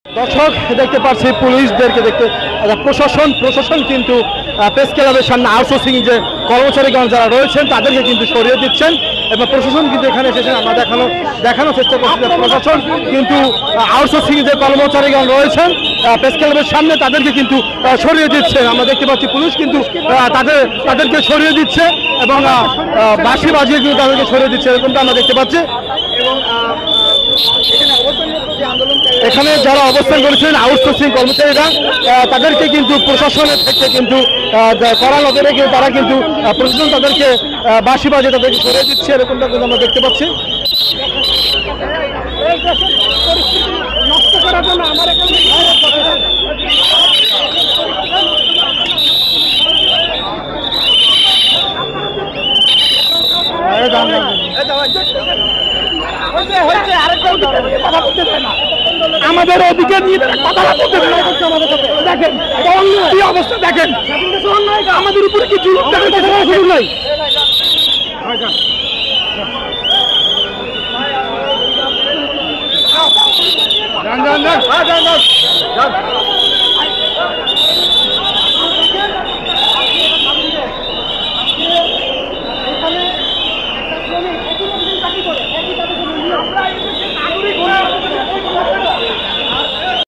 দর্শক দেখতে পাচ্ছি পুলিশদেরকে দেখতে প্রশাসন কিন্তু প্রেস ক্লাবের সামনে আউটসোর্সিং যে কর্মচারীগণ যারা রয়েছেন তাদেরকে কিন্তু সরিয়ে দিচ্ছেন এবং প্রশাসন কিন্তু এখানে এসেছেন। আমরা দেখানোর চেষ্টা করছি যে প্রশাসন কিন্তু আউটসোর্সিং যে কর্মচারীগণ রয়েছেন প্রেস ক্লাবের সামনে তাদেরকে কিন্তু সরিয়ে দিচ্ছে। আমরা দেখতে পাচ্ছি পুলিশ কিন্তু তাদেরকে সরিয়ে দিচ্ছে এবং বাঁশি বাজিয়ে কিন্তু তাদেরকে সরিয়ে দিচ্ছে, এরকমটা আমরা দেখতে পাচ্ছি। এবং এখানে যারা অবস্থান করেছিলেন আউটসোর্সিং কর্মচারীরা তাদেরকে কিন্তু প্রশাসনের থেকে কিন্তু কড়া নজরে তারা কিন্তু প্রশাসন তাদেরকে বাঁশি বাজিয়ে তাদেরকে সরিয়ে দিচ্ছে, এরকমটা কিন্তু আমরা দেখতে পাচ্ছি। আমাদের ওদিকে নিয়ে কথা বলতে দেখেন কি অবস্থা, দেখেন আমাদের উপরে কি জুলুম নাই।